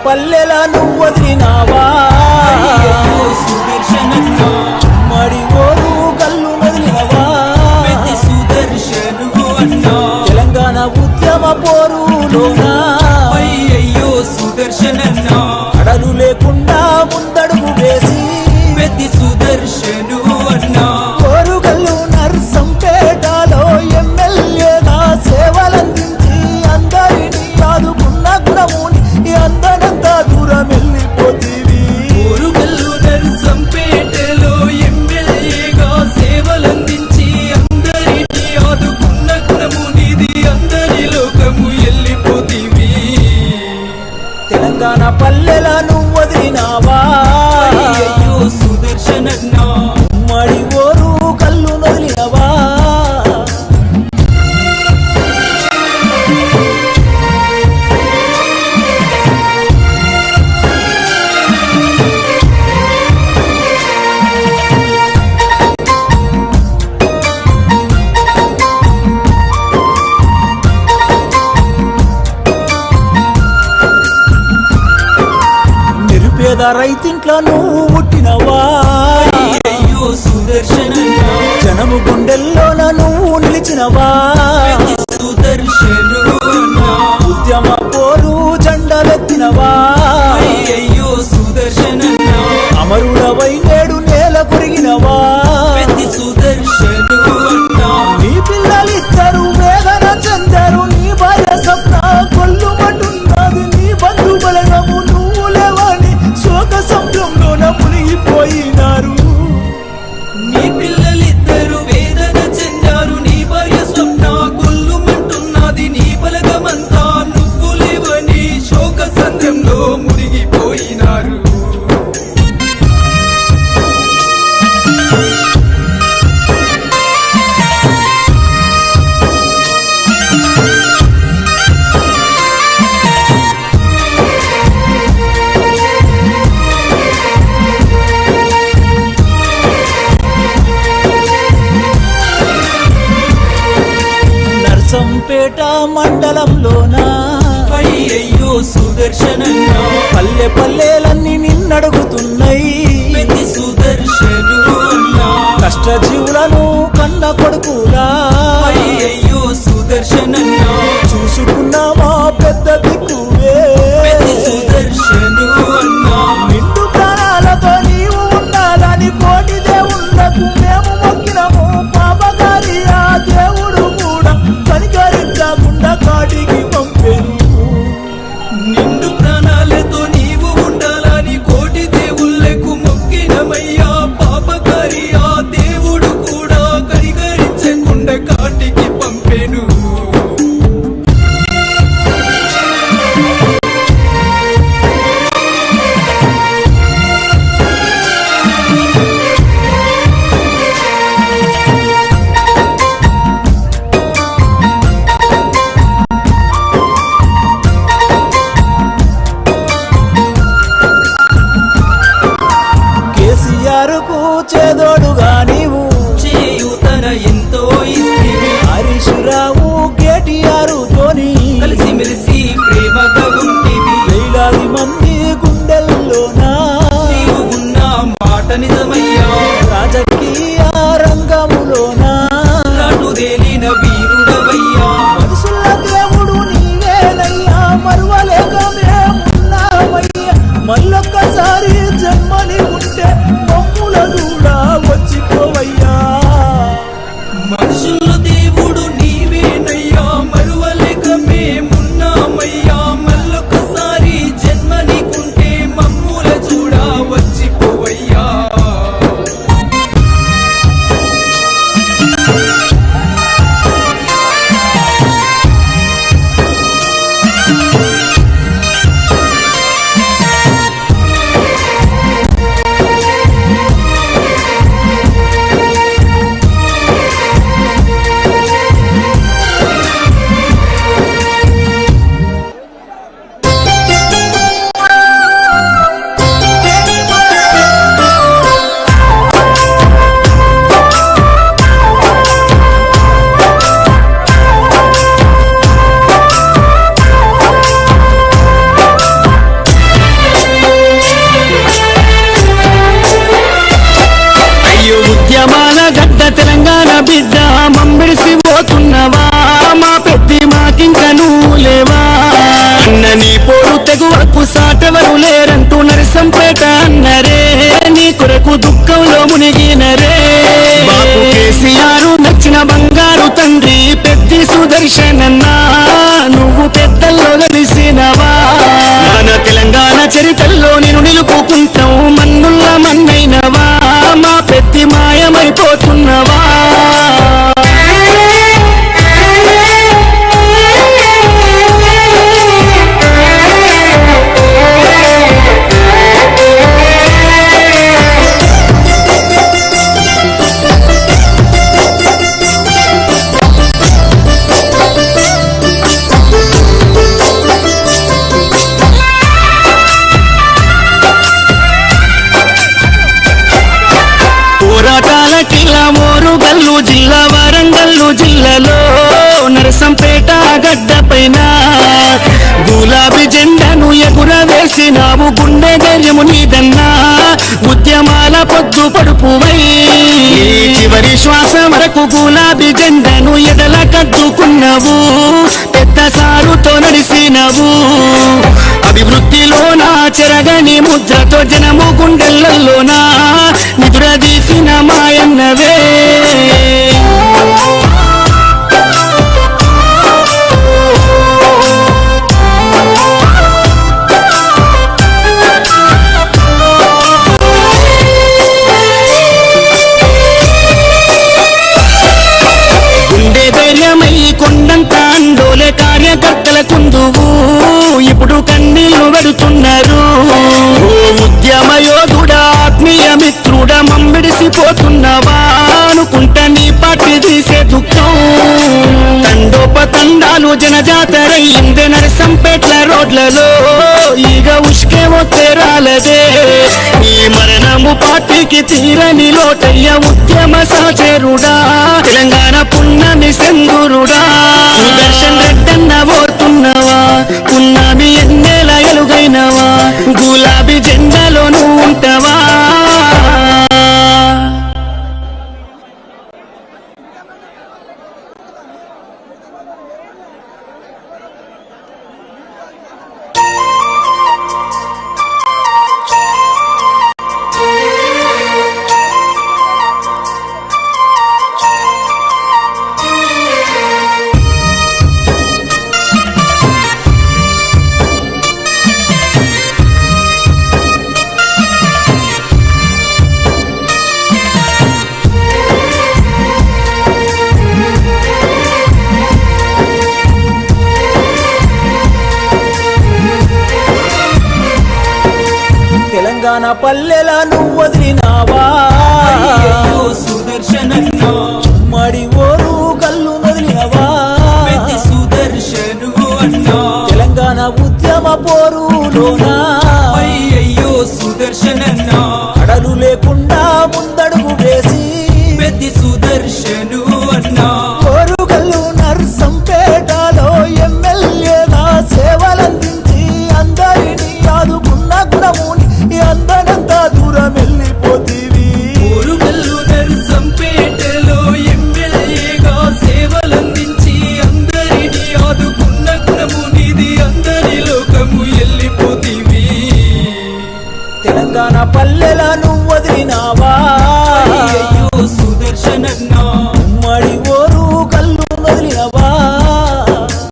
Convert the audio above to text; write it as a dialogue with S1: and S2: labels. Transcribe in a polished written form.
S1: పల్లెల నువ్వు వదిలినావా
S2: సుదర్శనన్నా
S1: మడి ఓరు కల్లు వదిలినవా
S2: సుదర్శను అన్నా
S1: తెలంగాణ ఉద్యమ పోరులోనా
S2: అయ్యయ్యో సుదర్శనన్నా
S1: అడలు లేకుండా ముందడుగు వేసి
S2: పెద్ది సుదర్శను అన్నా
S1: కోరుగల్లు నర్సంపేటలో ఎమ్మెల్యేగా సేవలందించి అందరినీ ఆదుకున్న గుణముని అందరంతా దూరం వెళ్ళిపోతీవి
S2: కోరుగల్లు నర్సంపేటలో ఎమ్మెల్యేగా సేవలందించి అందరినీ ఆదుకున్న గుణము నీది అందరి లోకము వెళ్ళిపోతీవి
S1: తెలంగాణ పల్లెల నువ్వు వదిలినావా
S2: అయ్యయ్యో సుదర్శనన్నా
S1: మడి ఓరు కల్లు వదిలినవా నిరుపేద రైతింట్లో నువ్వు పుట్టినవా
S2: అయ్యయ్యో సుదర్శనన్నా
S1: జనము గుండెల్లోన నువ్వు నిలిచినవా
S2: సుదర్శను అన్నా
S1: ఉద్యమ పోరు జెండలెత్తినవా
S2: అయ్యయ్యో సుదర్శనన్నా
S1: అమరుడవై నేడు నేల కొరిగినవా
S2: పెద్ది సుదర్శను అన్నా
S1: నీ పిల్లలిద్దరు వేదన చెందారు నీ భార్య స్వప్న కొల్లుమంటున్నది నీ బంధు బలగము నువ్వు లేవని శోక సంద్రంలోన మునిగిపోయినారు
S2: నీ పిల్లలిద్దరు వేదన చెందారు నీ భార్య స్వప్న కొల్లుమంటున్నది నీ బలగమంతా నువ్వు లేవని శోక సంద్రంలో మునిగిపోయినారు
S1: నర్సంపేట మండలంలోనా
S2: అయ్యయ్యో సుదర్శనన్నా
S1: పల్లె పల్లెలన్నీ నిన్నడుగుతున్నాయి
S2: పెద్ది సుదర్శను అన్నా
S1: కష్టజీవులను కన్న కొడుకులా
S2: అయ్యయ్యో సుదర్శనన్నా
S1: చూసుకున్నామా పెద్ద దిక్కువే
S2: పెద్ది సుదర్శను అన్నా
S1: నిండు ప్రాణాలతో నీవు ఉండాలని కోటి దేవుళ్ళకు మేము మొక్కినము పాపగారి ఆ దేవుడు కూడా కనికరించకుండా కాటికి పంపెను
S2: నిండు ప్రాణాలతో నీవు ఉండాలని కోటి దేవుళ్ళకు మొక్కినమయ్యా పాపకారి ఆ దేవుడు కూడా కనికరించకుండా కాటికి పంపెను
S1: కేసీఆర్ కు చేదోడుగా నీవు
S2: చేయూతన ఎంతో ఇస్తివి
S1: హరీష్ రావు కేటీఆర్ తోని
S2: కలిసిమెలిసి ప్రేమగా ఉంటివి
S1: వేలాది మంది గుండెల్లోనా
S2: నీవు ఉన్న మాట నిజమయ్యా
S1: రాజకీయ రంగములోనా
S2: నాటుదేలిన వీరుడవయ్యా
S1: మనుషుల దేవుడు నీవేనయ్యా మరువలేక మేమున్నామయ్యా మళ్ళొక్కసారి జన్మని ఉంటే మమ్ముల కూడా వచ్చి
S3: నరసంపేట అన్నరే నీ కొరకు దుఃఖంలో మునిగినరే బాపు కేసీఆర్ నచ్చిన బంగారు తండ్రి పెద్ది సుదర్శనన్నా నువ్వు పెద్దల్లో కలిసినవా మన తెలంగాణ చరిత్రలో నేను నిలుపుకుంటావు మన్నుల్ల మన్నైనవా మా పెద్ది మాయమైపోతున్నవా ఓరుగల్లు జిల్లా వరంగల్లు జిల్లాలో నరసంపేట గడ్డ పైన గులాబీ జెండాను ఎగురవేసినావు గుండె ధైర్యము నీదన్నా ఉద్యమాల పొద్దు పడుపువై చివరి శ్వాస వరకు గులాబీ జెండాను ఎడల కద్దుకున్నావు పెద్ద సారుతో నడిసినవు అభివృద్ధిలోనా చెరగని ముద్రతో జనము గుండెలలోనా నిదురదీసిన మాయన్నవే గుండె ధైర్యమై కొండంత అండోలే కార్యకర్తల కుందువు ఇప్పుడు కన్నీళ్లు పెడుతున్నారు ఉద్యమ యోధుడా ఆత్మీయ మిత్రుడా మమ్మిడిసిపోతున్నవా అనుకుంట నీ పార్టీ తీసే దుఃఖం తండోపతండాలు జనజాతరయ్యిందే నరసంపేట్ల రోడ్లలో ఈగ ఉష్కే వస్తే రాలదే ఈ మరణము పార్టీకి తీరని లోటయ్య ఉద్యమ సహచరుడా తెలంగాణ పున్నమి సెందురుడా సుదర్శన్ రెడ్డన్న ఓర్తున్నవా పున్నమి ఎన్నేల ఎలుగైనవా గులాబీ జెండాలో నువ్వు ఉంటావా
S1: తెలంగాణ పల్లెల నువ్వు వదిలినావా
S2: అయ్యయ్యో సుదర్శనన్నా
S1: మడి ఓరు కల్లు వదిలినవా
S2: పెద్ది సుదర్శను అన్నా
S1: తెలంగాణ ఉద్యమ పోరులోనా
S2: అయ్యయ్యో సుదర్శనన్నా
S1: అడలు లేకుండా ముందడుగు వేసి
S2: పెద్ది సుదర్శను అన్నా
S1: ఓరుగల్లు నర్సంపేటలో ఎమ్మెల్యేగా సేవలందించి అందరినీ ఆదుకున్న గుణముని అందనంతా దూరం వెళ్ళిపోతీవి
S2: ఓరుగల్లు నరసంపేటలో ఎమ్మెల్యేగా సేవలందించి అందరినీ ఆదుకున్న గుణము నీది అందరి లోకము వెళ్ళిపోతీవి
S1: తెలంగాణ పల్లెల